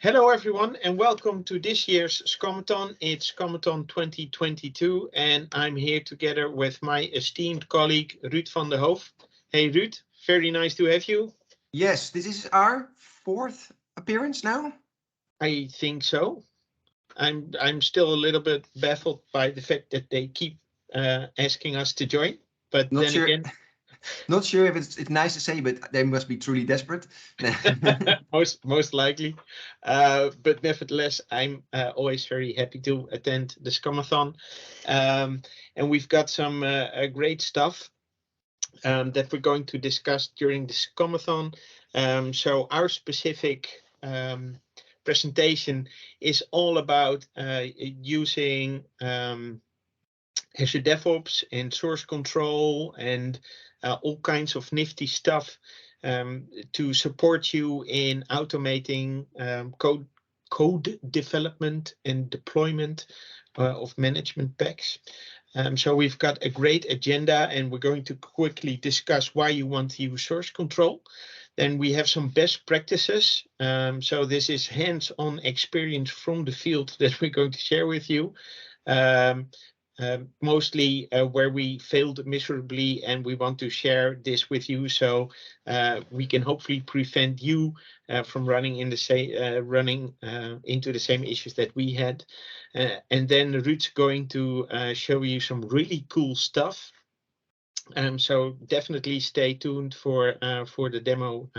Hello everyone and welcome to this year's SCOM-athon. It's SCOM-athon 2022 and I'm here together with my esteemed colleague Ruud van der Hoof. Hey Ruud, very nice to have you. Yes, this is our fourth appearance now. I think so. I'm still a little bit baffled by the fact that they keep asking us to join, but Not then sure. again, Not sure if it's nice to say, but they must be truly desperate. most likely. But nevertheless, I'm always very happy to attend the SCOM-athon. And we've got some great stuff that we're going to discuss during the SCOM-athon. So our specific presentation is all about using Azure DevOps and source control and all kinds of nifty stuff to support you in automating code development and deployment of management packs. So we've got a great agenda and we're going to quickly discuss why you want to use source control. Then we have some best practices. So this is hands-on experience from the field that we're going to share with you. Mostly where we failed miserably, and we want to share this with you so we can hopefully prevent you from running in the same into the same issues that we had. And then Ruud's going to show you some really cool stuff. So definitely stay tuned for the demo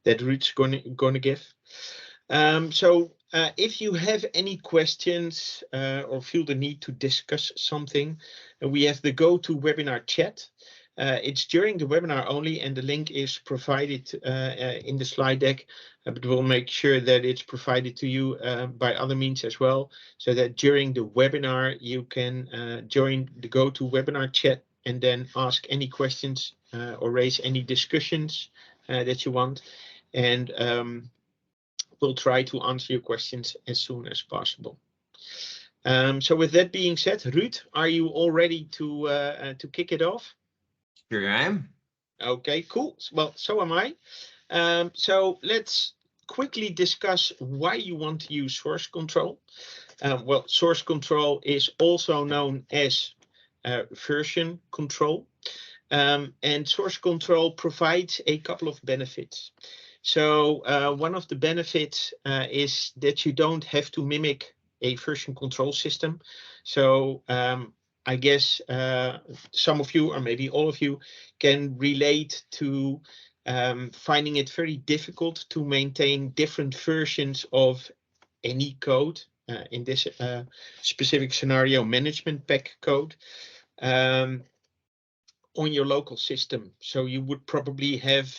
that Ruud's going to give. So if you have any questions or feel the need to discuss something, we have the GoToWebinar chat. It's during the webinar only, and the link is provided in the slide deck, but we'll make sure that it's provided to you by other means as well, so that during the webinar you can join the GoToWebinar chat and then ask any questions or raise any discussions that you want. And we'll try to answer your questions as soon as possible. So with that being said, Ruud, are you all ready to kick it off? Here I am. Okay, cool. Well, so am I. So let's quickly discuss why you want to use source control. Well, source control is also known as version control. And source control provides a couple of benefits. So one of the benefits is that you don't have to mimic a version control system. So I guess some of you, or maybe all of you, can relate to finding it very difficult to maintain different versions of any code, in this specific scenario, management pack code, on your local system. So you would probably have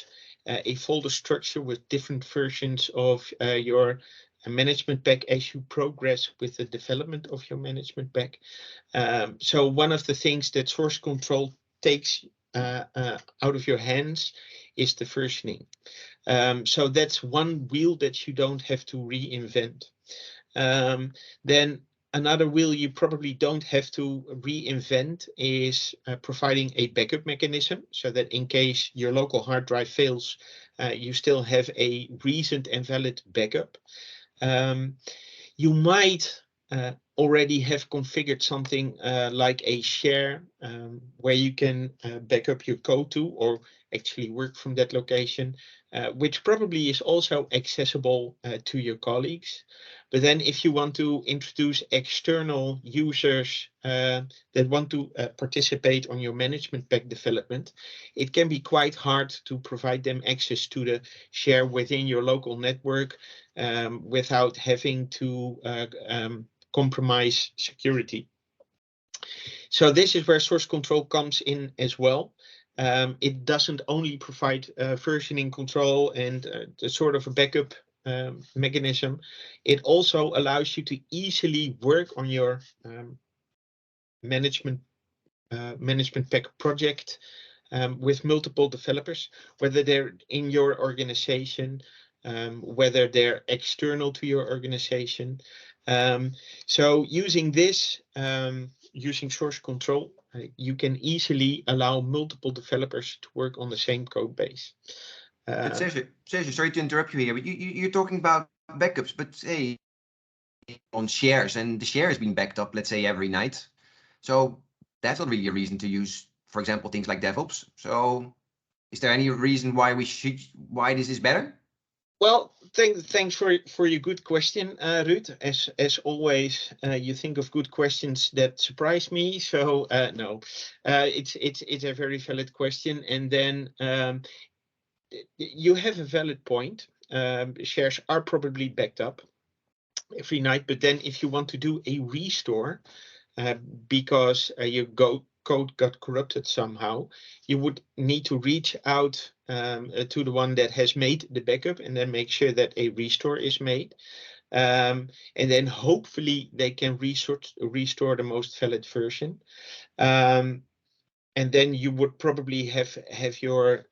a folder structure with different versions of your management pack as you progress with the development of your management pack. So one of the things that source control takes out of your hands is the versioning. So that's one wheel that you don't have to reinvent. Then another wheel you probably don't have to reinvent is providing a backup mechanism, so that in case your local hard drive fails, you still have a recent and valid backup. You might already have configured something like a share where you can back up your code to, or actually work from that location, which probably is also accessible to your colleagues. But then if you want to introduce external users that want to participate on your management pack development, it can be quite hard to provide them access to the share within your local network without having to compromise security. So this is where source control comes in as well. It doesn't only provide versioning control and the sort of a backup mechanism. It also allows you to easily work on your management pack project with multiple developers, whether they're in your organization, whether they're external to your organization. So using this, using source control, you can easily allow multiple developers to work on the same code base. Sergio, sorry to interrupt you here, but you're talking about backups, but say on shares, and the share has been backed up, let's say every night. So that's not really a reason to use, for example, things like DevOps. So is there any reason why why this is better? Well, thanks for your good question, Ruud. As always, you think of good questions that surprise me. So no, it's a very valid question. And then you have a valid point. Shares are probably backed up every night, but then if you want to do a restore, because your code got corrupted somehow, you would need to reach out to the one that has made the backup and then make sure that a restore is made. And then hopefully they can restore the most valid version. And then you would probably have your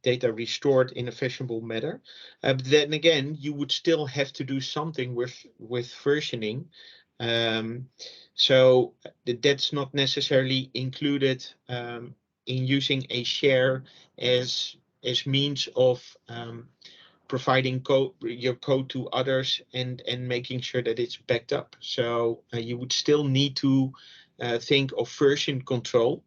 data restored in a fashionable manner. But then again, you would still have to do something with versioning. So that's not necessarily included in using a share as means of providing your code to others and making sure that it's backed up. So you would still need to think of version control.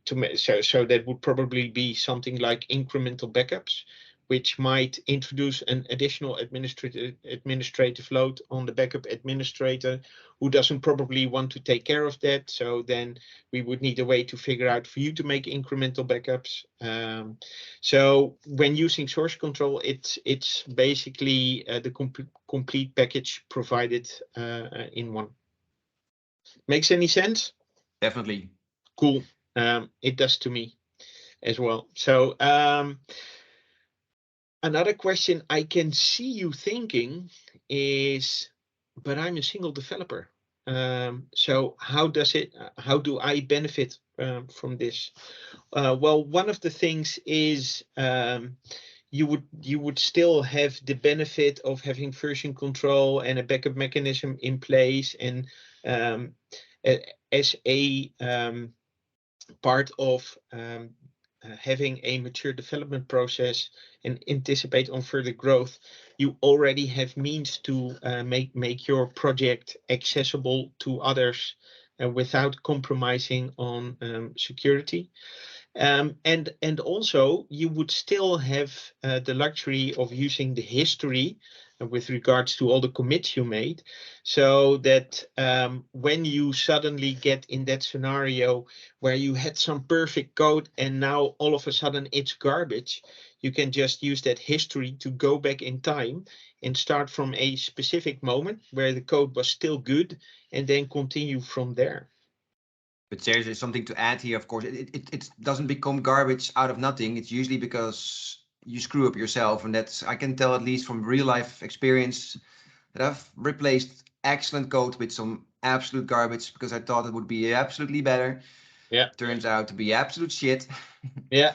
So that would probably be something like incremental backups, which might introduce an additional administrative load on the backup administrator, who doesn't probably want to take care of that. So then we would need a way to figure out for you to make incremental backups. So when using source control, it's basically the complete package provided in one. Makes any sense? Definitely. Cool. It does to me as well. So another question I can see you thinking is, but I'm a single developer. So how do I benefit from this? Well, one of the things is you would still have the benefit of having version control and a backup mechanism in place, and as a part of having a mature development process and anticipate on further growth, you already have means to make your project accessible to others without compromising on security. And also you would still have the luxury of using the history with regards to all the commits you made, so that when you suddenly get in that scenario where you had some perfect code and now all of a sudden it's garbage, you can just use that history to go back in time and start from a specific moment where the code was still good and then continue from there. But there's something to add here, of course. It doesn't become garbage out of nothing. It's usually because you screw up yourself. And that's, I can tell at least from real life experience, that I've replaced excellent code with some absolute garbage because I thought it would be absolutely better. Yeah. Turns out to be absolute shit. Yeah.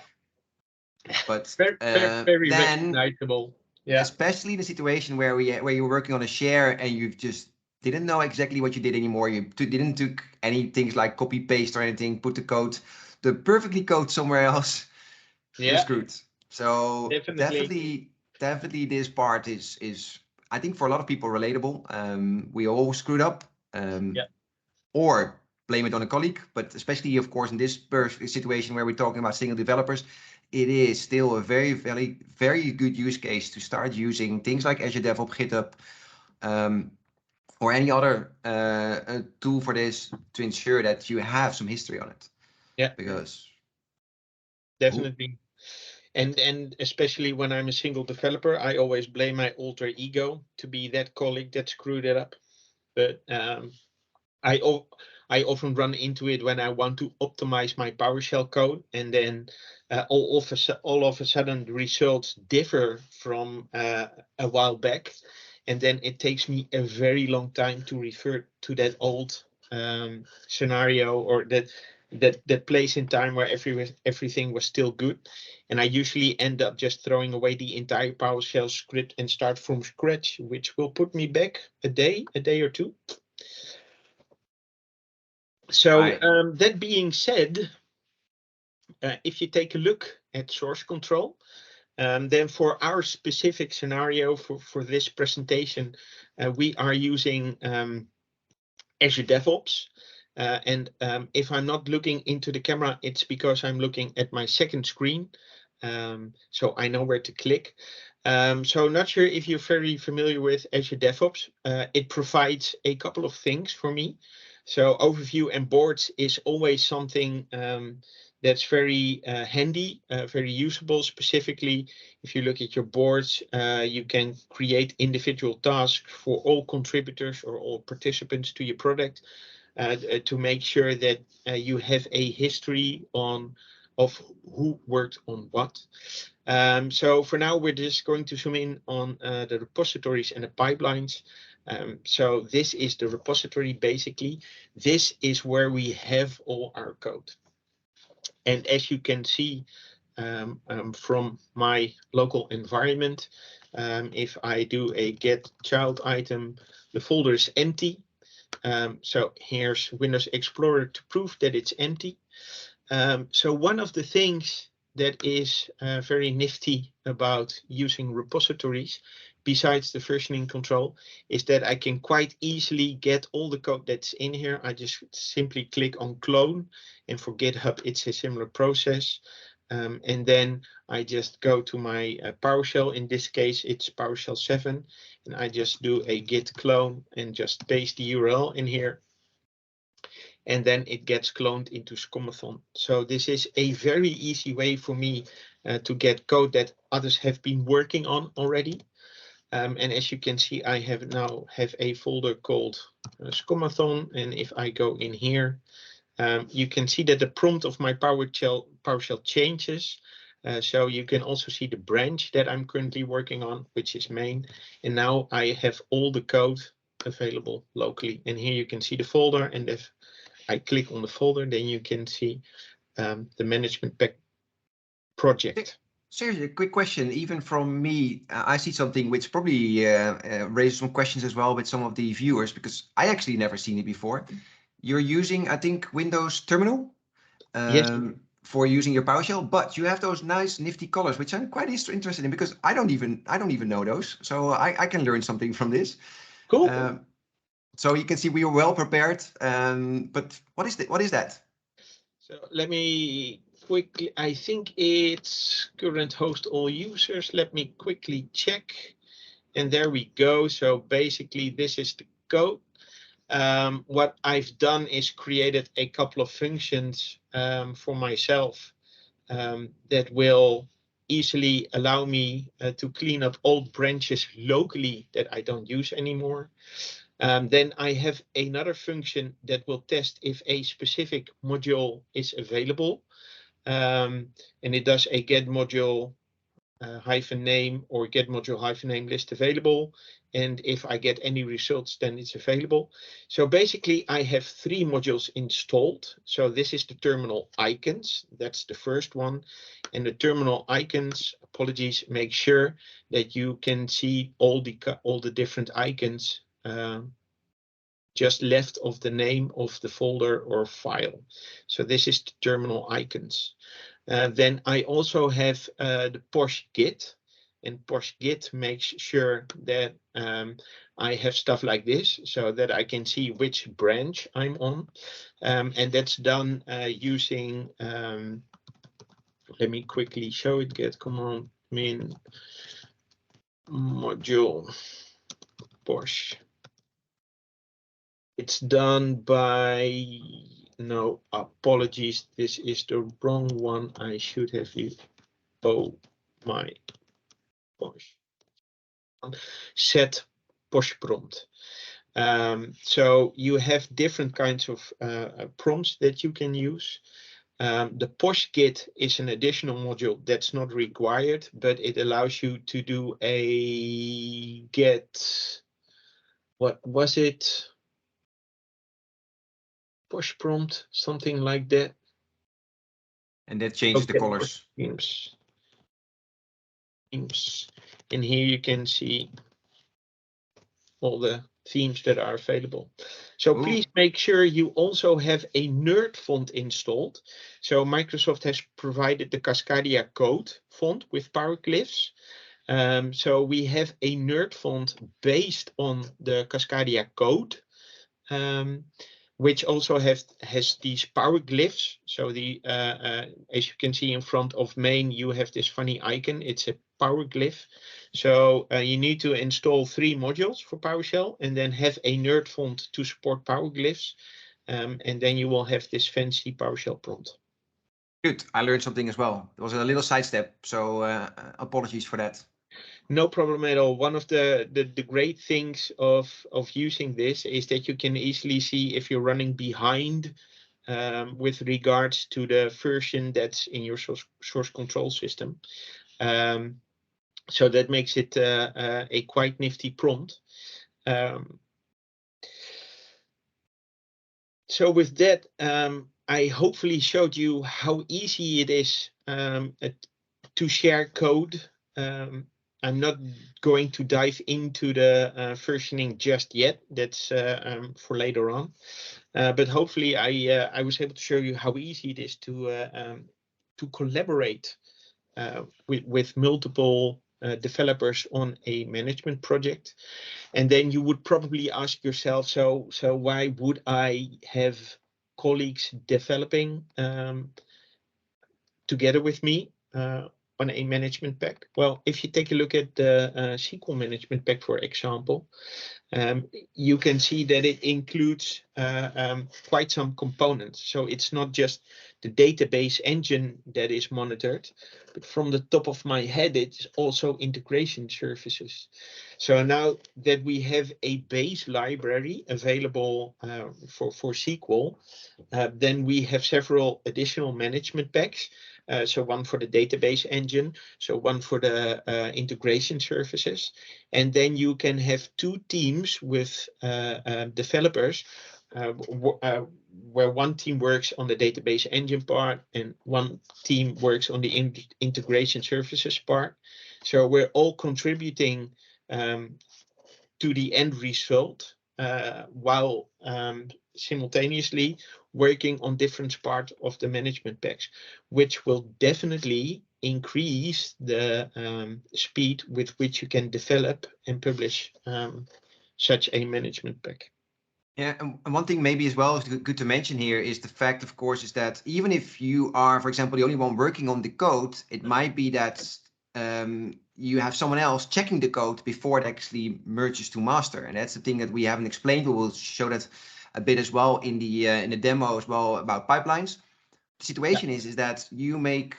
But very then, recognizable. Yeah. especially the situation where you're working on a share and you've just didn't know exactly what you did anymore. You didn't took any things like copy paste or anything, put the perfectly code somewhere else. Yeah. You're screwed. So Definitely. definitely this part is I think for a lot of people relatable. We all screwed up. Yeah. Or blame it on a colleague, but especially of course in this situation where we're talking about single developers, it is still a very, very, very good use case to start using things like Azure DevOps, Github, or any other tool for this to ensure that you have some history on it. Yeah. Because definitely. And especially when I'm a single developer, I always blame my alter ego to be that colleague that screwed it up. But I often run into it when I want to optimize my PowerShell code, and then all of a sudden the results differ from a while back, and then it takes me a very long time to refer to that old scenario, or that place in time where everything was still good. And I usually end up just throwing away the entire PowerShell script and start from scratch, which will put me back a day or two. So that being said, if you take a look at source control, Then for our specific scenario for this presentation, we are using Azure DevOps. And if I'm not looking into the camera, it's because I'm looking at my second screen. So I know where to click. So not sure if you're very familiar with Azure DevOps. It provides a couple of things for me. So overview and boards is always something that's very handy, very usable. Specifically, if you look at your boards, you can create individual tasks for all contributors or all participants to your product to make sure that you have a history of who worked on what. So for now, we're just going to zoom in on the repositories and the pipelines. So this is the repository, basically. This is where we have all our code. And as you can see from my local environment, if I do a get child item, the folder is empty. So here's Windows Explorer to prove that it's empty. So one of the things that is very nifty about using repositories, besides the versioning control, is that I can quite easily get all the code that's in here. I just simply click on clone, and for GitHub, it's a similar process. And then I just go to my PowerShell. In this case, it's PowerShell 7, and I just do a git clone and just paste the URL in here. And then it gets cloned into SCOM. So this is a very easy way for me to get code that others have been working on already. And as you can see, I now have a folder called SCOM. And if I go in here, you can see that the prompt of my PowerShell changes. So you can also see the branch that I'm currently working on, which is main. And now I have all the code available locally. And here you can see the folder, and if I click on the folder, then you can see the management pack project. Seriously, a quick question, even from me, I see something which probably raises some questions as well with some of the viewers, because I actually never seen it before. You're using, I think, Windows Terminal Yes. for using your PowerShell, but you have those nice nifty colors, which I'm quite interested in, because I don't even know those. So I can learn something from this. Cool. So you can see we are well prepared. But what is that? So let me quickly, I think it's current host all users. Let me quickly check. And there we go. So basically, this is the code. What I've done is created a couple of functions for myself that will easily allow me to clean up old branches locally that I don't use anymore. Then I have another function that will test if a specific module is available. And it does a get module -name or get module -name list available. And if I get any results, then it's available. So basically, I have 3 modules installed. So this is the terminal icons. That's the first one. And the terminal icons, apologies, make sure that you can see all the different icons just left of the name of the folder or file. So this is the terminal icons. Then I also have the push git, and push git makes sure that I have stuff like this so that I can see which branch I'm on. And that's done using, let me quickly show it, get command min module push. It's done by, no, apologies, this is the wrong one. I should have used, oh my gosh, set push prompt. So you have different kinds of prompts that you can use. The push git is an additional module that's not required, but it allows you to do a get, what was it? Push prompt, something like that. And that changes the colors. Themes. And here you can see all the themes that are available. So please make sure you also have a nerd font installed. So Microsoft has provided the Cascadia code font with powerglyphs. So we have a nerd font based on the Cascadia code, which also has these powerglyphs. So as you can see in front of main, you have this funny icon. It's a powerglyph. So you need to install 3 modules for PowerShell and then have a nerd font to support powerglyphs. And then you will have this fancy PowerShell prompt. Good. I learned something as well. It was a little sidestep, so apologies for that. No problem at all. One of the great things of using this is that you can easily see if you're running behind with regards to the version that's in your source control system. So that makes it a quite nifty prompt. So with that, I hopefully showed you how easy it is to share code. I'm not going to dive into the versioning just yet. That's for later on. But hopefully I was able to show you how easy it is to collaborate with multiple developers on a management project. And then you would probably ask yourself, so why would I have colleagues developing together with me on a management pack? Well, if you take a look at the SQL management pack, for example, you can see that it includes quite some components. So it's not just the database engine that is monitored, but from the top of my head, it's also integration services. So now that we have a base library available for SQL, then we have several additional management packs. So one for the database engine, so one for the integration services. And then you can have 2 teams with developers where one team works on the database engine part and one team works on the integration services part. So we're all contributing to the end result while simultaneously working on different parts of the management packs, which will definitely increase the speed with which you can develop and publish such a management pack. Yeah, and one thing maybe as well is good to mention here is the fact, of course, is that even if you are, for example, the only one working on the code, it might be that you have someone else checking the code before it actually merges to master. And that's the thing that we haven't explained. We will show that a bit as well in the demo as well about pipelines. The situation is that you make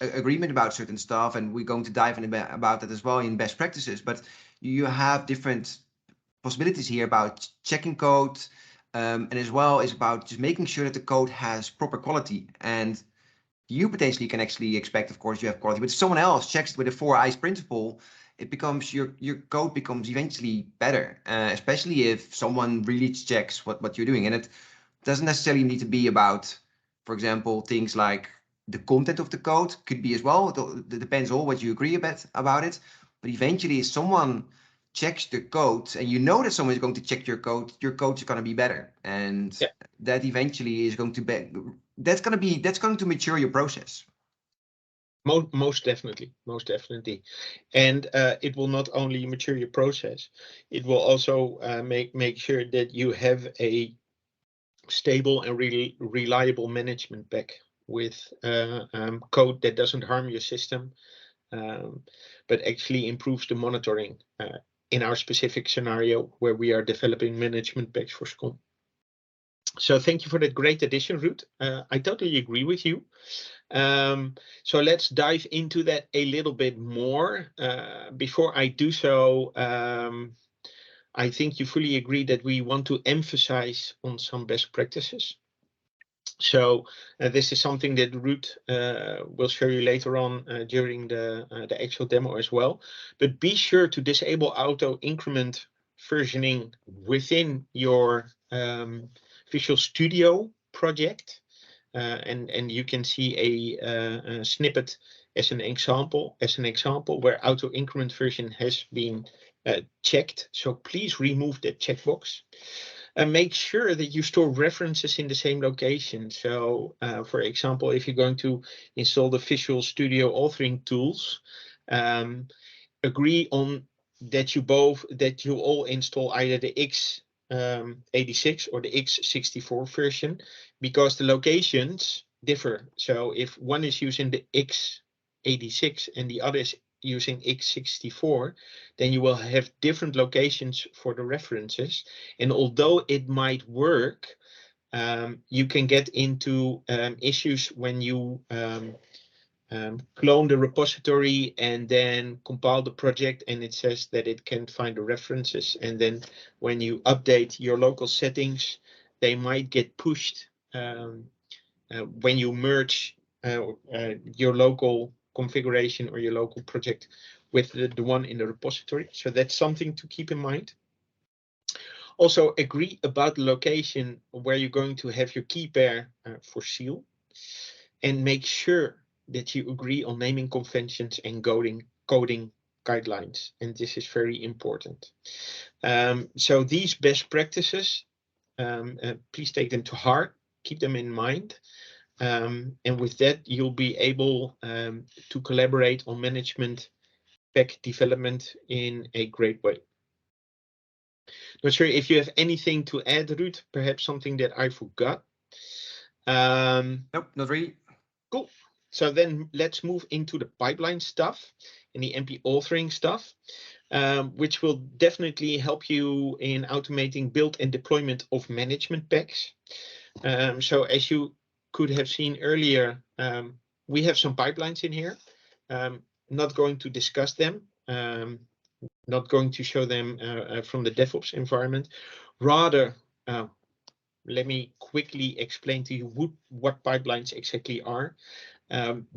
agreement about certain stuff, and we're going to dive in about that as well in best practices, but you have different possibilities here about checking code, and as well is about just making sure that the code has proper quality. And you potentially can actually expect, of course, you have quality, but if someone else checks it with the 4 eyes principle, it becomes your code becomes eventually better, especially if someone really checks what you're doing. And it doesn't necessarily need to be about, for example, things like the content of the code could be as well. It depends on what you agree about it. But eventually, if someone checks the code and you know that someone is going to check your code is going to be better. And that eventually is going to be, that's going to mature your process. Most definitely. And it will not only mature your process, it will also make sure that you have a stable and really reliable management pack with code that doesn't harm your system, but actually improves the monitoring in our specific scenario where we are developing management packs for SCOM. So thank you for that great addition, Ruud. I totally agree with you. So let's dive into that a little bit more. Before I do so, I think you fully agree that we want to emphasize on some best practices. So this is something that Ruud will show you later on during the actual demo as well. But be sure to disable auto-increment versioning within your Visual Studio project. And you can see a snippet as an example where auto-increment version has been checked. So please remove that checkbox. And make sure that you store references in the same location. So, for example, if you're going to install the Visual Studio authoring tools, agree on that you all install either the x86 or the x64 version, because the locations differ. So if one is using the x86 and the other is using x64, then you will have different locations for the references. And although it might work, you can get into issues when you clone the repository and then compile the project, and it says that it can't find the references. And then when you update your local settings, they might get pushed when you merge your local configuration or your local project with the one in the repository. So that's something to keep in mind. Also, agree about the location where you're going to have your key pair for seal, and make sure that you agree on naming conventions and coding guidelines. And this is very important. So these best practices, please take them to heart, keep them in mind. And with that, you'll be able to collaborate on management pack development in a great way. Not sure if you have anything to add, Ruud, perhaps something that I forgot. Nope, not really. Cool. So then let's move into the pipeline stuff and the MP authoring stuff, which will definitely help you in automating build and deployment of management packs. So as you could have seen earlier, we have some pipelines in here. Not going to discuss them, not going to show them from the DevOps environment. Rather, let me quickly explain to you what pipelines exactly are.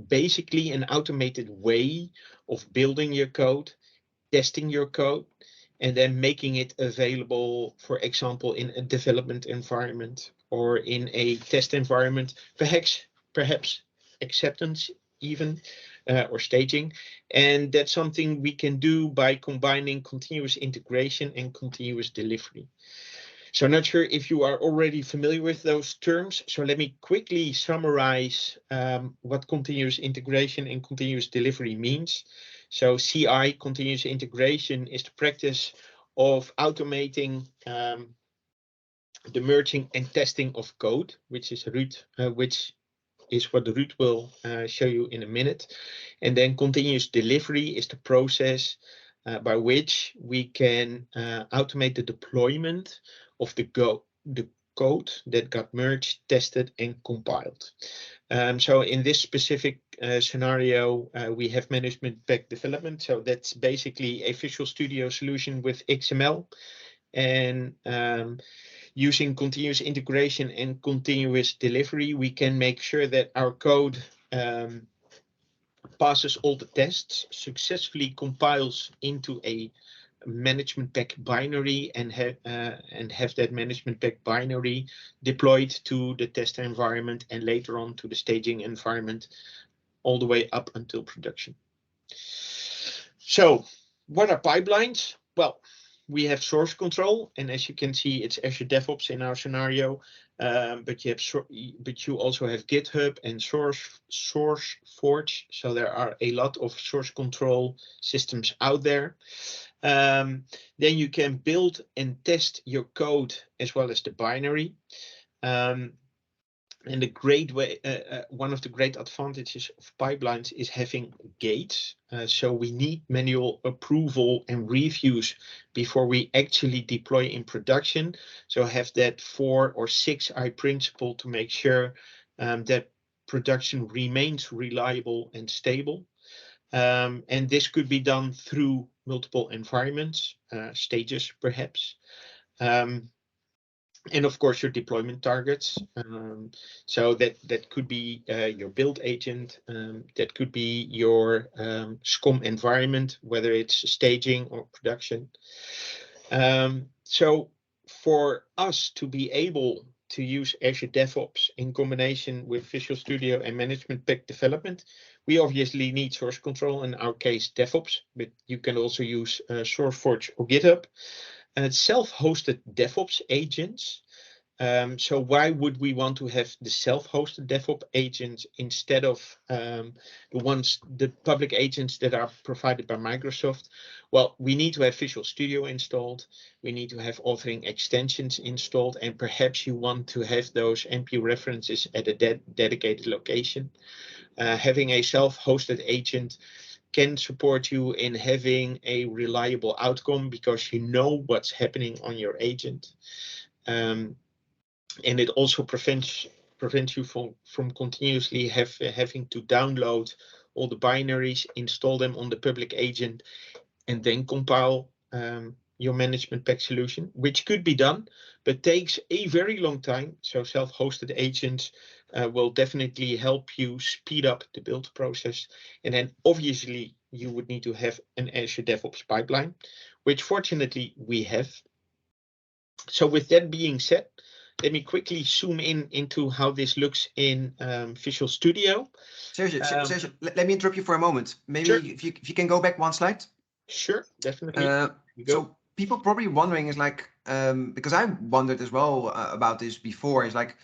Basically an automated way of building your code, testing your code, and then making it available, for example, in a development environment or in a test environment, perhaps acceptance even, or staging. And that's something we can do by combining continuous integration and continuous delivery. So I'm not sure if you are already familiar with those terms. So let me quickly summarize what continuous integration and continuous delivery means. So CI, continuous integration, is the practice of automating the merging and testing of code, which is what Ruud will show you in a minute. And then continuous delivery is the process by which we can automate the deployment of the code that got merged, tested, and compiled. So in this specific scenario, we have management pack development. So that's basically a Visual Studio solution with XML. And using continuous integration and continuous delivery, we can make sure that our code passes all the tests, successfully compiles into a management pack binary, and have that management pack binary deployed to the test environment and later on to the staging environment, all the way up until production. So what are pipelines? Well, we have source control, and as you can see, it's Azure DevOps in our scenario. But you also have GitHub and SourceForge. So there are a lot of source control systems out there. Then you can build and test your code as well as the binary. And the great way, one of the great advantages of pipelines is having gates. So we need manual approval and reviews before we actually deploy in production. So have that 4 or 6i principle to make sure that production remains reliable and stable. And this could be done through multiple environments, stages perhaps. And of course, your deployment targets. So that could be your build agent. That could be your SCOM environment, whether it's staging or production. So for us to be able to use Azure DevOps in combination with Visual Studio and management pack development, we obviously need source control, in our case DevOps, but you can also use SourceForge or GitHub. Self-hosted DevOps agents. So why would we want to have the self-hosted DevOps agents instead of the public agents that are provided by Microsoft? Well, we need to have Visual Studio installed. We need to have authoring extensions installed, and perhaps you want to have those NPU references at a dedicated location. Having a self-hosted agent can support you in having a reliable outcome because you know what's happening on your agent. And it also prevents you from continuously having to download all the binaries, install them on the public agent, and then compile your management pack solution, which could be done, but takes a very long time. So self-hosted agents will definitely help you speed up the build process. And then obviously you would need to have an Azure DevOps pipeline, which fortunately we have. So with that being said, let me quickly zoom into how this looks in Visual Studio. Sergio, let me interrupt you for a moment. Maybe Sure. if you can go back one slide. Sure, definitely. So people probably wondering is like, because I wondered as well about this before, is like,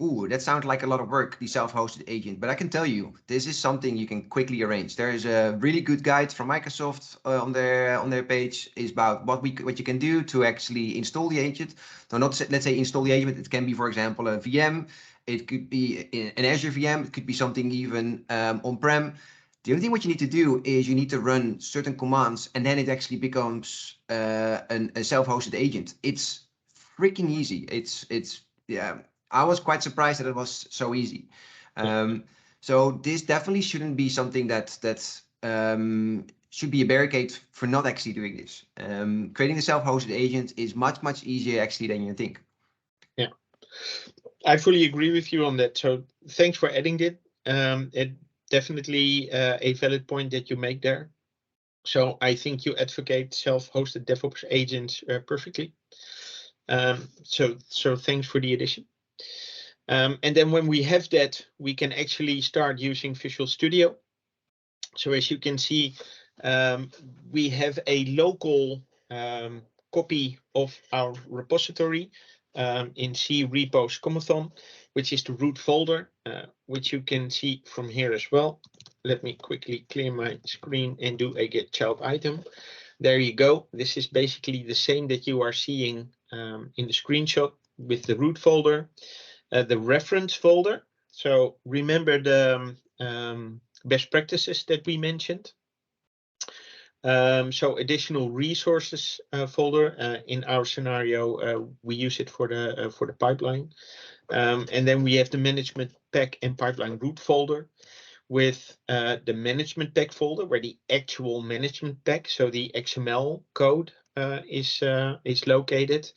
ooh, that sounds like a lot of work, the self-hosted agent. But I can tell you, this is something you can quickly arrange. There is a really good guide from Microsoft on their page is about what you can do to actually install the agent. So not let's say install the agent. It can be, for example, a VM. It could be an Azure VM. It could be something even on-prem. The only thing what you need to do is you need to run certain commands, and then it actually becomes a self-hosted agent. It's freaking easy. It's yeah. I was quite surprised that it was so easy. So this definitely shouldn't be something that should be a barricade for not actually doing this. Creating a self-hosted agent is much easier actually than you think. Yeah, I fully agree with you on that. So thanks for adding it. It definitely a valid point that you make there. So I think you advocate self-hosted DevOps agents perfectly. So thanks for the addition. And then when we have that, we can actually start using Visual Studio. So as you can see, we have a local copy of our repository in C repo SCOM, which is the root folder, which you can see from here as well. Let me quickly clear my screen and do a get child item. There you go. This is basically the same that you are seeing in the screenshot with the root folder, the reference folder. So remember the best practices that we mentioned. So additional resources folder in our scenario, we use it for the pipeline, and then we have the management pack and pipeline root folder with the management pack folder where the actual management pack, so the XML code is located,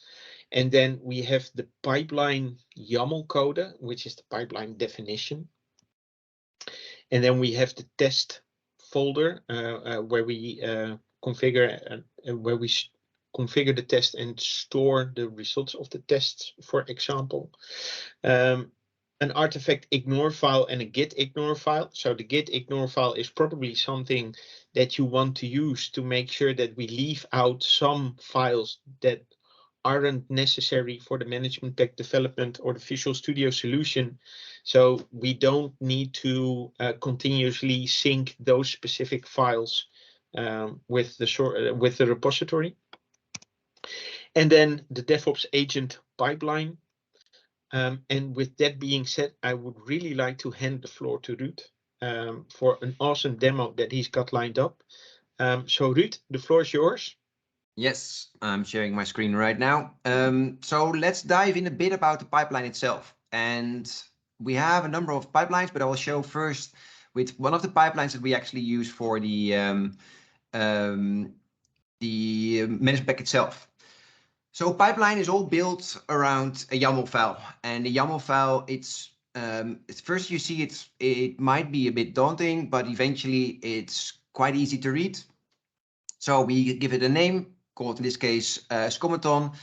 and then we have the pipeline YAML code, which is the pipeline definition, and then we have the test folder where we configure the test and store the results of the tests, for example. An artifact ignore file and a git ignore file. So the git ignore file is probably something that you want to use to make sure that we leave out some files that aren't necessary for the management pack development or the Visual Studio solution. So we don't need to continuously sync those specific files with the repository. And then the DevOps agent pipeline. And with that being said, I would really like to hand the floor to Ruud for an awesome demo that he's got lined up. So Ruud, the floor is yours. Yes, I'm sharing my screen right now. So let's dive in a bit about the pipeline itself. And we have a number of pipelines, but I will show first with one of the pipelines that we actually use for the management pack itself. So pipeline is all built around a YAML file, and the YAML file, it's first you see it might be a bit daunting, but eventually it's quite easy to read. So we give it a name called, in this case, SCOM Authoring.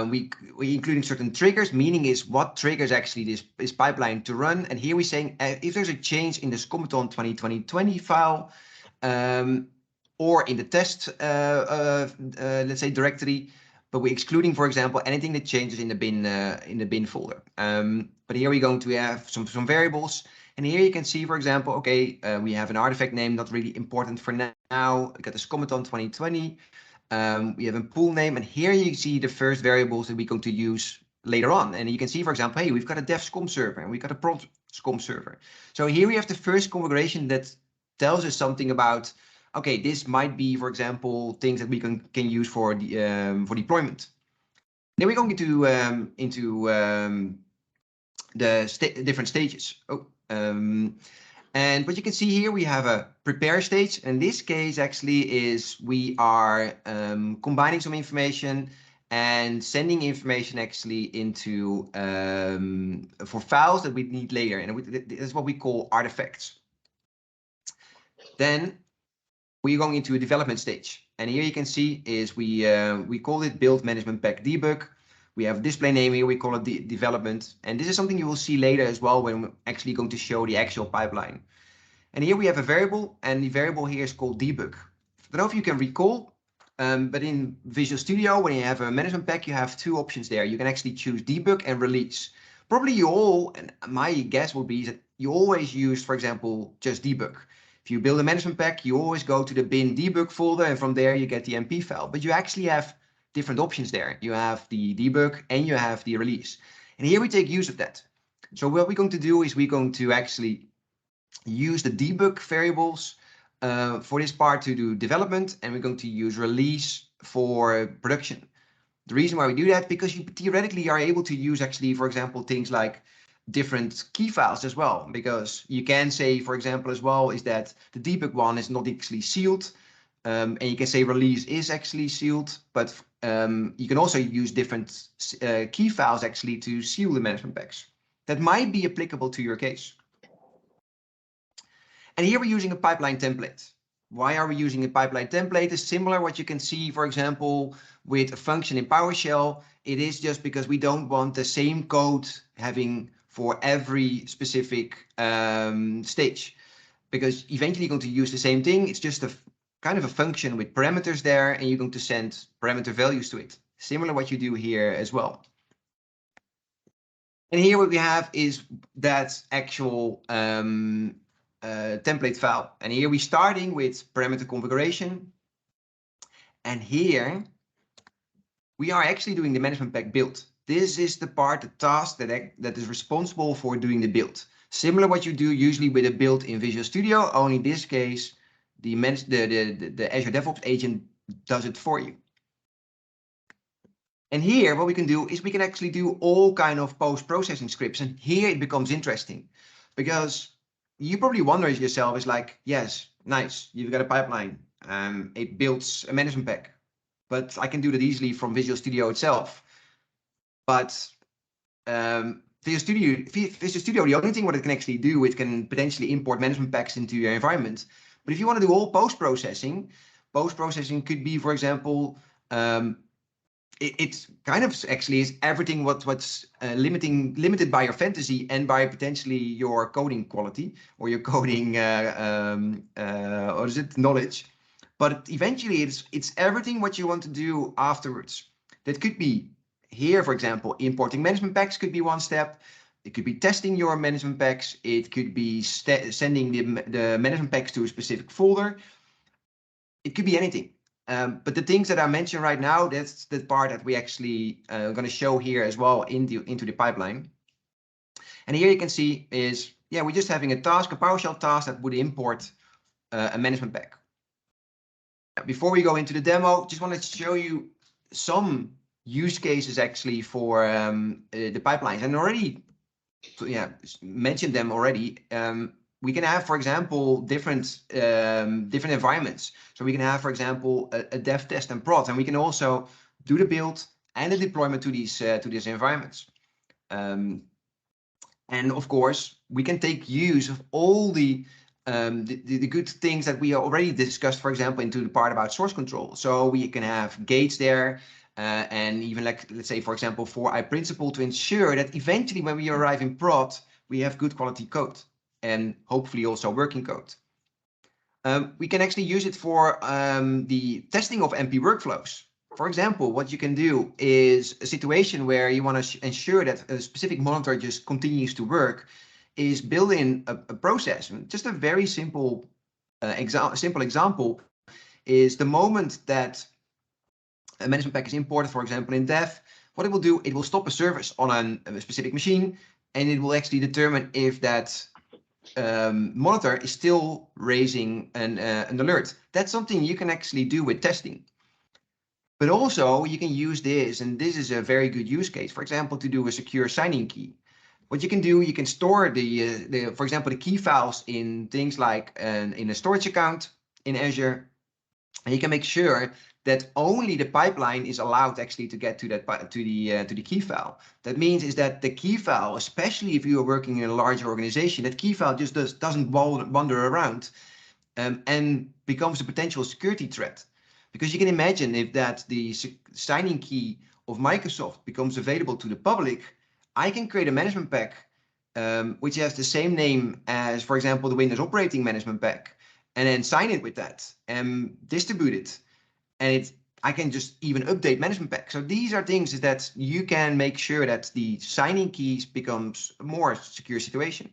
we including certain triggers, meaning is what triggers actually this pipeline to run. And here we're saying if there's a change in the SCOM Authoring 2020 file, or in the test, let's say directory, but we're excluding, for example, anything that changes in the bin folder. But here we're going to have some variables, and here you can see, for example, okay, we have an artifact name, not really important for now. We got the SCOM Authoring 2020. We have a pool name, and here you see the first variables that we're going to use later on. And you can see, for example, hey, we've got a dev SCOM server and we've got a prod SCOM server. So here we have the first configuration that tells us something about, okay, this might be, for example, things that we can use for deployment. Then we're going into the different stages. And what you can see here, we have a prepare stage. In this case, actually, is we are combining some information and sending information actually into for files that we need later. And that's what we call artifacts. Then we're going into a development stage. And here you can see is we call it build management pack debug. We have display name here, we call it development. And this is something you will see later as well when we're actually going to show the actual pipeline. And here we have a variable, and the variable here is called debug. I don't know if you can recall, but in Visual Studio, when you have a management pack, you have two options there. You can actually choose debug and release. Probably you all, and my guess would be that you always use, for example, just debug. If you build a management pack, you always go to the bin debug folder, and from there you get the MP file. But you actually have different options there. You have the debug and you have the release. And here we take use of that. So what we're going to do is we're going to actually use the debug variables for this part to do development, and we're going to use release for production. The reason why we do that, because you theoretically are able to use actually, for example, things like different key files as well, because you can say, for example, as well, is that the debug one is not actually sealed, and you can say release is actually sealed, but you can also use different key files actually to seal the management packs. That might be applicable to your case. And here we're using a pipeline template. Why are we using a pipeline template? It's similar what you can see, for example, with a function in PowerShell. It is just because we don't want the same code having for every specific stage, because eventually you're going to use the same thing. It's just a kind of a function with parameters there, and you're going to send parameter values to it. Similar what you do here as well. And here what we have is that actual template file. And here we're starting with parameter configuration. And here we are actually doing the management pack build. This is the part, the task that is responsible for doing the build. Similar what you do usually with a build in Visual Studio, only in this case, the Azure DevOps agent does it for you. And here what we can do is we can actually do all kind of post-processing scripts. And here it becomes interesting, because you probably wonder yourself, is like, yes, nice, you've got a pipeline, it builds a management pack, but I can do that easily from Visual Studio itself. But Visual Studio, the only thing what it can actually do, it can potentially import management packs into your environment. But if you want to do all post-processing could be, for example, it kind of actually is everything what's limited by your fantasy and by potentially your coding quality or your coding knowledge. But eventually it's everything what you want to do afterwards. That could be here, for example, importing management packs could be one step. It could be testing your management packs. It could be sending the management packs to a specific folder. It could be anything. But the things that I mentioned right now, that's the part that we actually going to show here as well into the pipeline. And here you can see is, yeah, we're just having a task, a PowerShell task that would import a management pack. Before we go into the demo, just wanted to show you some use cases actually for the pipelines. And already, mentioned them already. We can have, for example, different environments. So we can have, for example, a dev, test, and prod, and we can also do the build and the deployment to these environments. And of course, we can take use of all the good things that we already discussed, for example, into the part about source control. So we can have gates there. and even like, let's say, for example, 4i principle to ensure that eventually when we arrive in prod, we have good quality code and hopefully also working code. We can actually use it for the testing of MP workflows. For example, what you can do is a situation where you want to ensure that a specific monitor just continues to work is build in a process. Just a very simple example is the moment that a management pack is imported, for example, in dev, what it will do, it will stop a service on a specific machine, and it will actually determine if that monitor is still raising an alert. That's something you can actually do with testing. But also you can use this, and this is a very good use case, for example, to do a secure signing key. What you can do, you can store for example, the key files in things like in a storage account in Azure, and you can make sure that only the pipeline is allowed actually to get to that to the key file. That means is that the key file, especially if you are working in a larger organization, that key file just doesn't wander around and becomes a potential security threat. Because you can imagine if that the signing key of Microsoft becomes available to the public, I can create a management pack which has the same name as, for example, the Windows operating management pack, and then sign it with that and distribute it. And I can just even update management pack. So these are things that you can make sure that the signing keys becomes a more secure situation.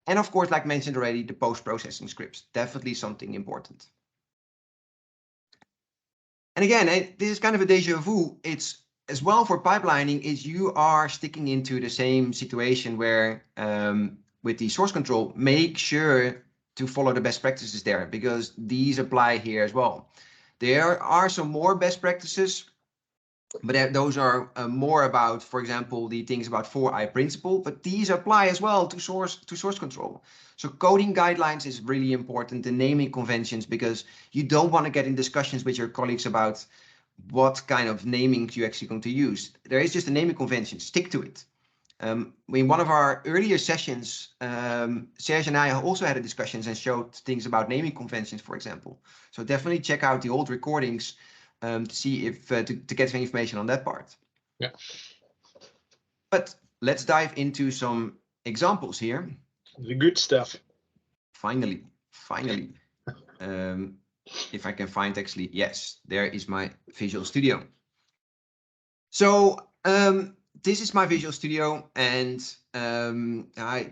And of course, like mentioned already, the post-processing scripts, definitely something important. And again, this is kind of a deja vu. It's as well for pipelining is you are sticking into the same situation where with the source control, make sure to follow the best practices there, because these apply here as well. There are some more best practices, but those are more about, for example, the things about 4i principle, but these apply as well to source control. So coding guidelines is really important, the naming conventions, because you don't want to get in discussions with your colleagues about what kind of naming you're actually going to use. There is just a naming convention, stick to it. In one of our earlier sessions, Serge and I also had discussions and showed things about naming conventions, for example. So definitely check out the old recordings to see if to get some information on that part. Yeah. But let's dive into some examples here. The good stuff. Finally. If I can find actually, yes, there is my Visual Studio. So this is my Visual Studio, and I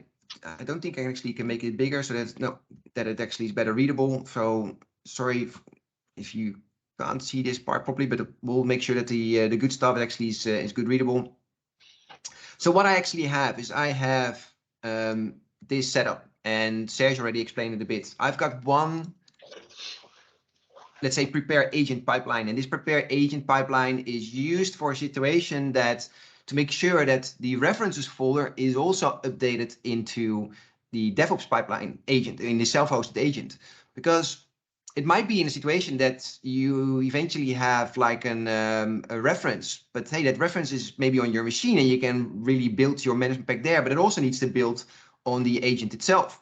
don't think I actually can make it bigger so that it actually is better readable. So sorry if you can't see this part properly, but we'll make sure that the good stuff actually is good readable. So what I actually have is I have this setup, and Serge already explained it a bit. I've got one, let's say, prepare agent pipeline, and this prepare agent pipeline is used for a situation that to make sure that the references folder is also updated into the DevOps pipeline agent, in the self-hosted agent, because it might be in a situation that you eventually have like a reference, but hey, that reference is maybe on your machine and you can really build your management pack there, but it also needs to build on the agent itself.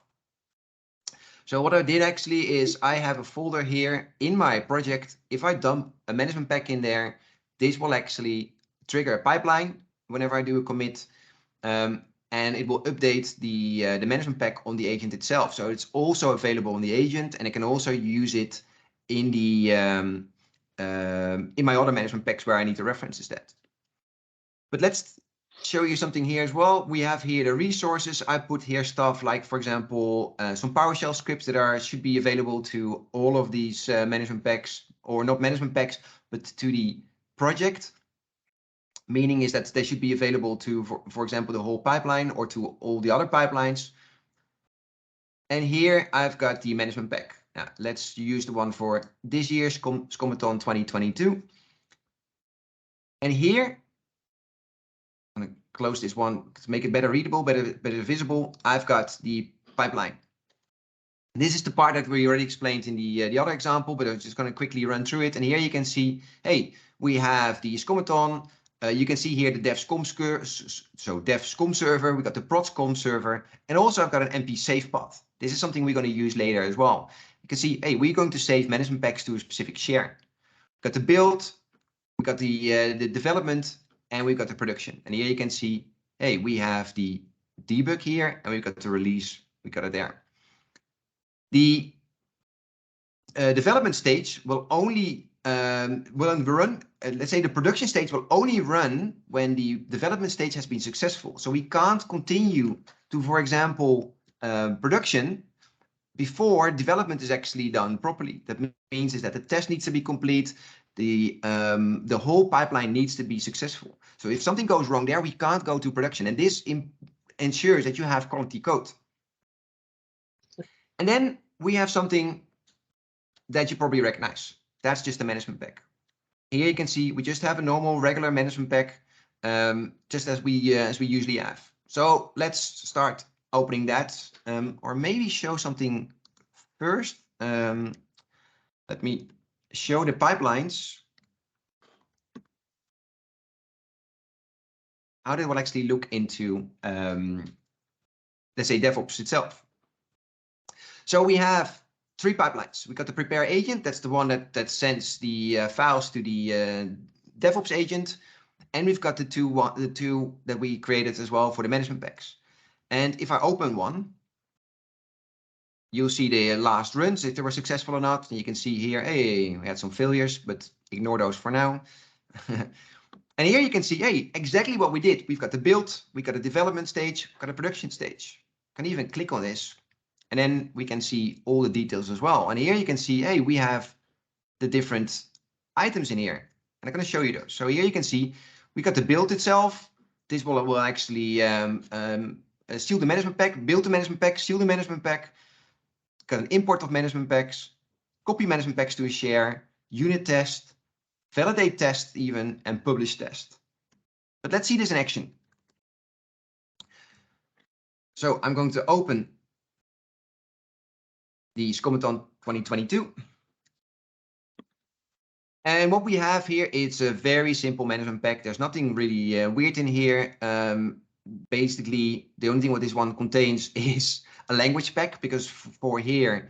So what I did actually is I have a folder here in my project. If I dump a management pack in there, this will actually trigger a pipeline whenever I do a commit, and it will update the management pack on the agent itself. So it's also available on the agent, and I can also use it in the in my other management packs where I need to reference that. But let's show you something here as well. We have here the resources. I put here stuff like, for example, some PowerShell scripts that should be available to all of these management packs, or not management packs, but to the project. Meaning is that they should be available to, for example, the whole pipeline or to all the other pipelines. And here I've got the management pack. Now, let's use the one for this year's SCOM-Authoring 2022. And here, I'm going to close this one to make it better readable, better visible. I've got the pipeline. This is the part that we already explained in the other example, but I'm just going to quickly run through it. And here you can see, hey, we have the SCOM-Authoring. You can see here the dev SCOM server, we got the prod SCOM server, and also I've got an MP save path. This is something we're going to use later as well. You can see, hey, we're going to save management packs to a specific share. We've got the build, we got the development, and we've got the production. And here you can see, hey, we have the debug here, and we've got the release. We got it there. The development stage will only run. Let's say the production stage will only run when the development stage has been successful. So we can't continue to, for example, production before development is actually done properly. That means is that the test needs to be complete. The whole pipeline needs to be successful. So if something goes wrong there, we can't go to production. And this ensures that you have quality code. And then we have something that you probably recognize. That's just the management pack. Here you can see we just have a normal regular management pack, just as we usually have. So let's start opening that, or maybe show something first. Let me show the pipelines. How they will actually look into, let's say, DevOps itself. So we have 3 pipelines. We got the prepare agent. That's the one that sends the files to the DevOps agent. And we've got the two that we created as well for the management packs. And if I open one, you'll see the last runs, if they were successful or not. And you can see here, hey, we had some failures, but ignore those for now. And here you can see, hey, exactly what we did. We've got the build, we got a development stage, we've got a production stage. Can even click on this. And then we can see all the details as well. And here you can see, hey, we have the different items in here. And I'm going to show you those. So here you can see we got the build itself. This will actually seal the management pack, build the management pack, seal the management pack. Got an import of management packs, copy management packs to a share, unit test, validate test even, and publish test. But let's see this in action. So I'm going to open the SCOM Authoring 2022. And what we have here, it's a very simple management pack. There's nothing really weird in here. Basically, the only thing what this one contains is a language pack, because for here,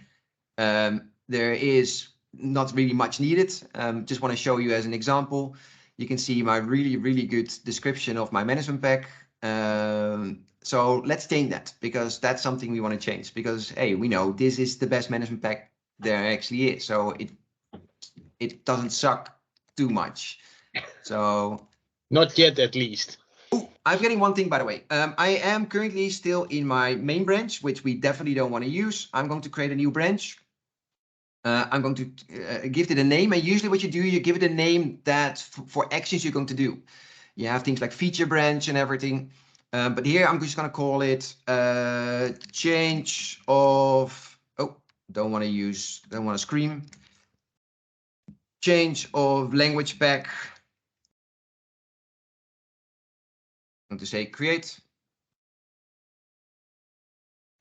there is not really much needed. Just want to show you as an example. You can see my really good description of my management pack. So let's change that, because that's something we want to change, because, hey, we know this is the best management pack there actually is. So it doesn't suck too much. So not yet, at least. Oh, I'm getting one thing, by the way. I am currently still in my main branch, which we definitely don't want to use. I'm going to create a new branch. I'm going to give it a name. And usually what you do, you give it a name that for actions you're going to do. You have things like feature branch and everything. But here I'm just going to call it change of, oh, don't want to scream. Change of language pack. I'm going to say create.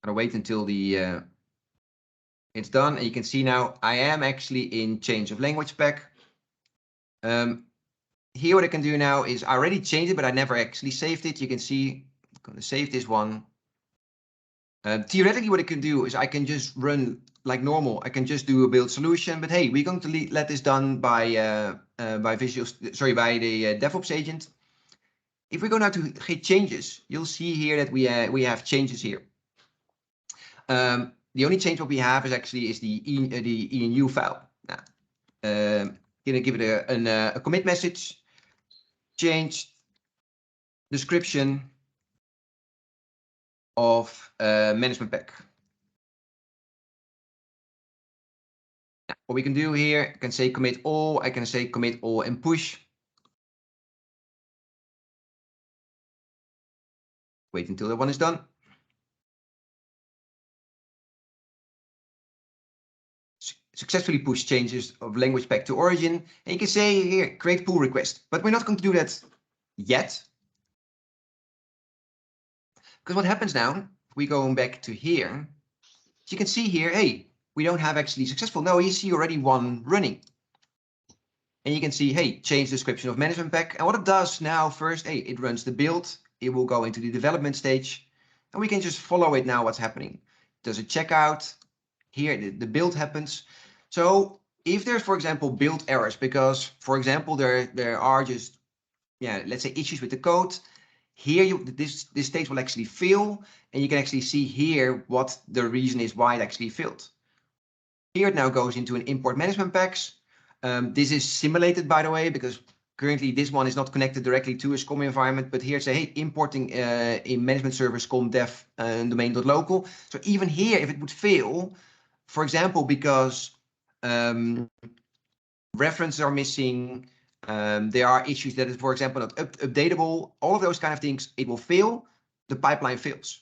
I'm going to wait until the it's done. And you can see now I am actually in change of language pack. Here what I can do now is I already changed it, but I never actually saved it. You can see I'm going to save this one. Theoretically, what I can do is I can just run like normal. I can just do a build solution, but hey, we're going to let this done by the DevOps agent. If we go now to hit changes, you'll see here that we have changes here. The only change what we have is actually the ENU file. Now, gonna give it a commit message, change description of management pack. Now, what we can do here, I can say commit all. I can say commit all and push. Wait until that one is done. Successfully push changes of language pack to origin. And you can say here, create pull request, but we're not going to do that yet. Because what happens now, if we go back to here, you can see here, hey, we don't have actually successful. No, you see already one running. And you can see, hey, change description of management pack. And what it does now first, hey, it runs the build. It will go into the development stage. And we can just follow it now, what's happening. Does a checkout. Here, the build happens. So if there's, for example, build errors, because, for example, there are just, yeah, let's say issues with the code, here this state will actually fail, and you can actually see here what the reason is why it actually failed. Here it now goes into an import management packs. This is simulated, by the way, because currently this one is not connected directly to a SCOM environment, but here say, hey, importing in management server SCOM dev domain.local. So even here, if it would fail, for example, because references are missing, there are issues that is, for example, not updatable, all of those kind of things, it will fail, the pipeline fails.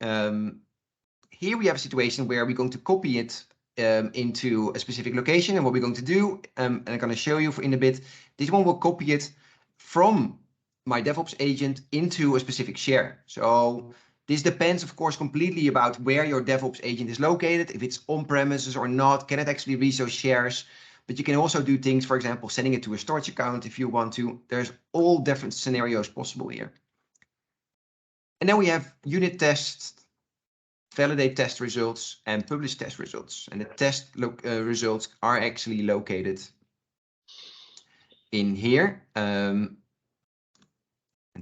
Here we have a situation where we're going to copy it into a specific location, and what we're going to do, and I'm going to show you in a bit, this one will copy it from my DevOps agent into a specific share. So this depends, of course, completely about where your DevOps agent is located, if it's on premises or not, can it actually reach those shares? But you can also do things, for example, sending it to a storage account if you want to. There's all different scenarios possible here. And then we have unit tests, validate test results, and publish test results. And the test results are actually located in here. And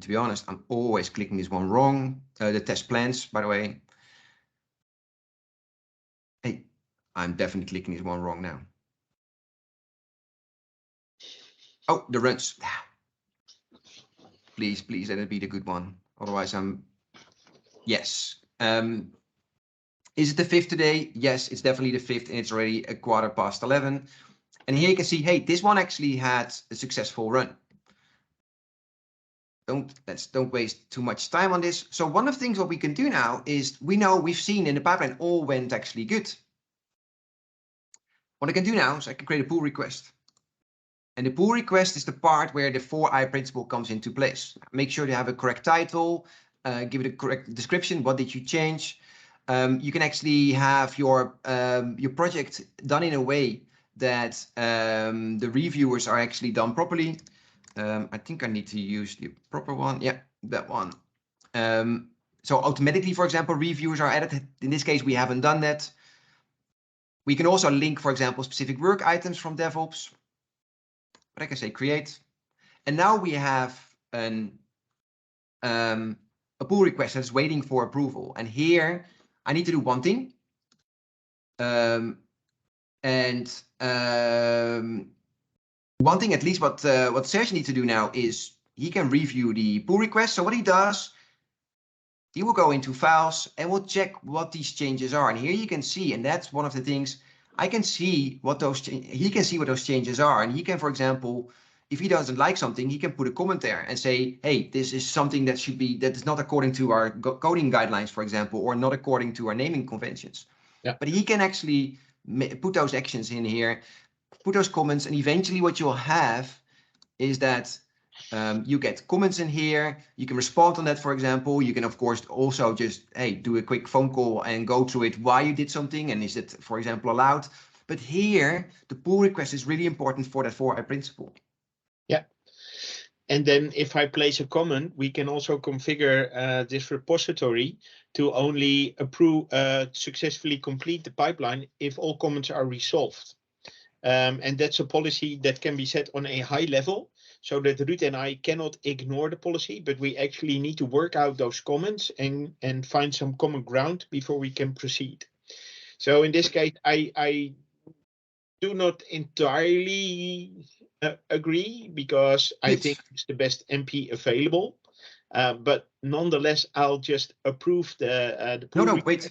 to be honest, I'm always clicking this one wrong. The test plans, by the way. Hey, I'm definitely clicking this one wrong now. Oh, the runs. Please, please let it be the good one. Otherwise, yes. Is it the 5th today? Yes, it's definitely the 5th, and it's already 11:15. And here you can see, hey, this one actually had a successful run. Don't waste too much time on this. So one of the things what we can do now is we've seen in the pipeline all went actually good. What I can do now is I can create a pull request. And the pull request is the part where the 4i principle comes into place. Make sure you have a correct title, give it a correct description. What did you change? You can actually have your project done in a way that the reviewers are actually done properly. I think I need to use the proper one. Yeah, that one. So automatically, for example, reviewers are added. In this case, we haven't done that. We can also link, for example, specific work items from DevOps. But I can say create. And now we have a pull request that's waiting for approval. And here I need to do one thing. One thing, at least what Serge needs to do now is he can review the pull request. So what he does, he will go into files and will check what these changes are. And here you can see, and that's one of the things, I can see what he can see what those changes are. And he can, for example, if he doesn't like something, he can put a comment there and say, hey, this is something that is not according to our coding guidelines, for example, or not according to our naming conventions. Yeah. But he can actually put those actions in here, put those comments, and eventually what you'll have is that you get comments in here. You can respond on that, for example. You can, of course, also just, hey, do a quick phone call and go through it, why you did something, and is it, for example, allowed. But here, the pull request is really important for that 4i principle. Yeah. And then if I place a comment, we can also configure this repository to only approve, successfully complete the pipeline if all comments are resolved. And that's a policy that can be set on a high level, so that Ruud and I cannot ignore the policy, but we actually need to work out those comments and find some common ground before we can proceed. So in this case, I do not entirely agree, because I think it's the best MP available. But nonetheless, I'll just approve the No, wait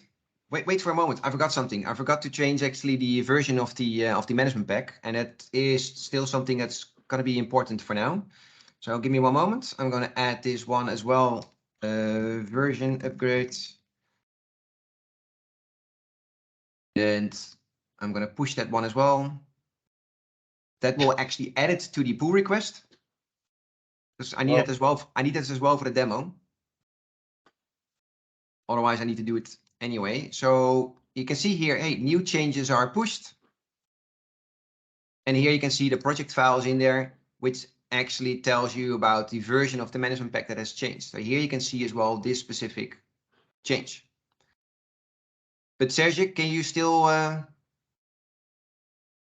for a moment. I forgot something. I forgot to change actually the version of the management pack, and that is still something that's going to be important for now. So give me one moment. I'm going to add this one as well. Version upgrade. And I'm going to push that one as well. That will actually add it to the pull request, because I need that as well. I need that as well for the demo. Otherwise, I need to do it anyway. So you can see here, hey, new changes are pushed. And here you can see the project files in there, which actually tells you about the version of the management pack that has changed. So here you can see as well this specific change. But Serge, can you still?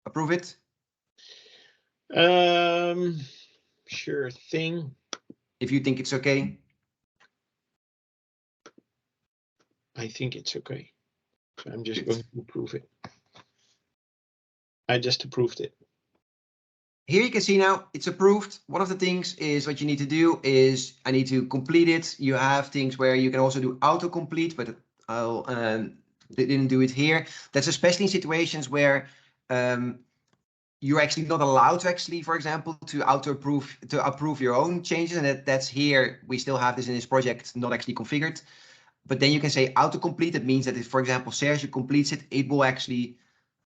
approve it? Sure thing. If you think it's okay. I think it's okay. So I'm just Good. going to approve it. I just approved it. Here you can see now it's approved. One of the things is what you need to do is I need to complete it. You have things where you can also do autocomplete, but I'll didn't do it here. That's especially in situations where you're actually not allowed to actually, for example, to approve your own changes, and that's here. We still have this in this project not actually configured. But then you can say autocomplete. It means that if, for example, Sergio completes it, it will actually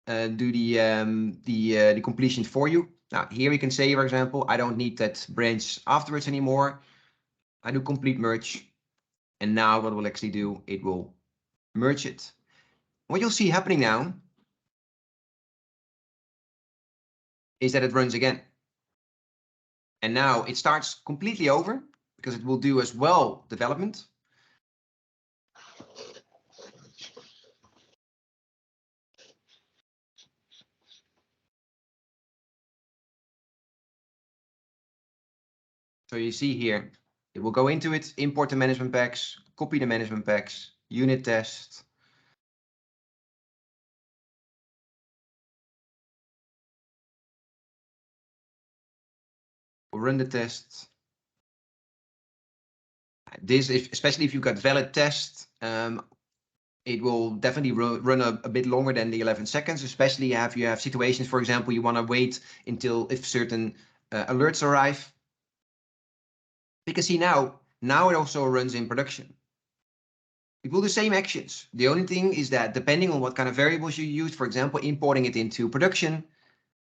do the completion for you. Now here we can say, for example, I don't need that branch afterwards anymore. I do complete merge, and now what we'll actually do, it will merge it. What you'll see happening now is that it runs again. And now it starts completely over because it will do as well development. So you see here, it will go into it, import the management packs, copy the management packs, unit test. We'll run the test. This, especially if you've got valid test, it will definitely run a bit longer than the 11 seconds, especially if you have situations, for example, you want to wait until if certain alerts arrive. You can see now it also runs in production. It will do the same actions. The only thing is that depending on what kind of variables you use, for example, importing it into production,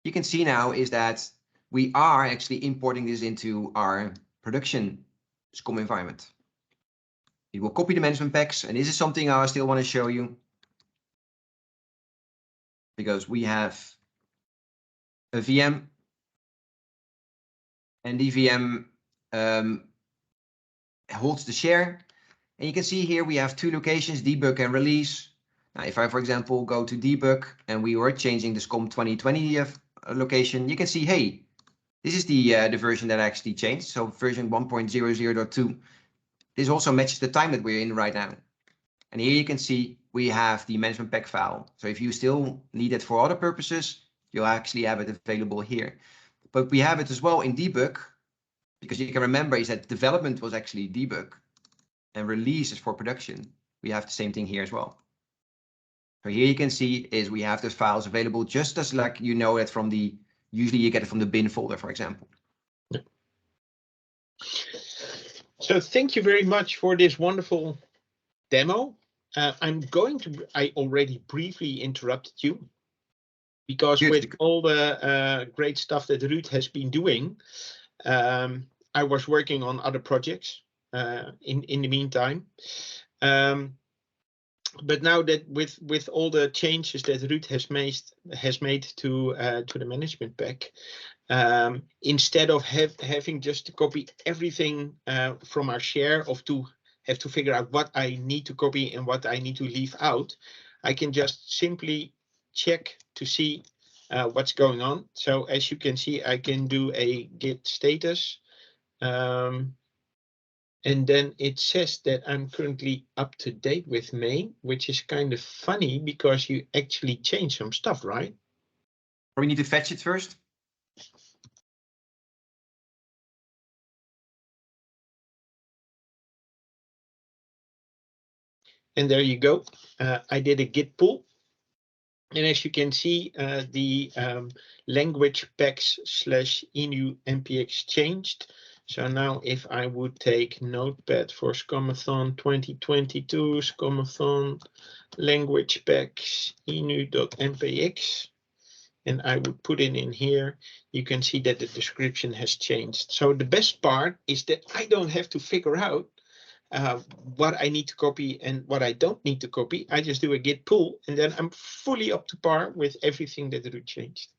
you can see now is that we are actually importing this into our production SCOM environment. It will copy the management packs, and this is something I still want to show you because we have a VM, and the VM holds the share. And you can see here we have two locations, debug and release. Now, if I, for example, go to debug and we were changing the SCOM 2020 location, you can see, hey, this is the version that actually changed. So version 1.00.2. This also matches the time that we're in right now. And here you can see we have the management pack file. So if you still need it for other purposes, you'll actually have it available here. But we have it as well in debug, because you can remember is that development was actually debug and release is for production. We have the same thing here as well. So here you can see is we have those files available just as like you know it from the, usually you get it from the bin folder, for example. Yeah. So thank you very much for this wonderful demo. I already briefly interrupted you because with all the great stuff that Ruud has been doing, I was working on other projects in the meantime. But now that with all the changes that Ruud has made to the management pack, instead of having just to copy everything from our share to have to figure out what I need to copy and what I need to leave out, I can just simply check to see what's going on. So as you can see, I can do a git status. And then it says that I'm currently up to date with main, which is kind of funny because you actually changed some stuff, right? We need to fetch it first. And there you go. I did a git pull. And as you can see, the language packs /inu npx changed. So now if I would take notepad for SCOMathon 2022, SCOMathon language packs inu.npx, and I would put it in here, you can see that the description has changed. So the best part is that I don't have to figure out what I need to copy and what I don't need to copy. I just do a git pull, and then I'm fully up to par with everything that Ruud changed.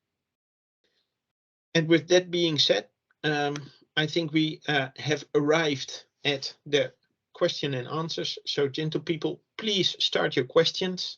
And with that being said, I think we have arrived at the question and answers. So gentle people, please start your questions.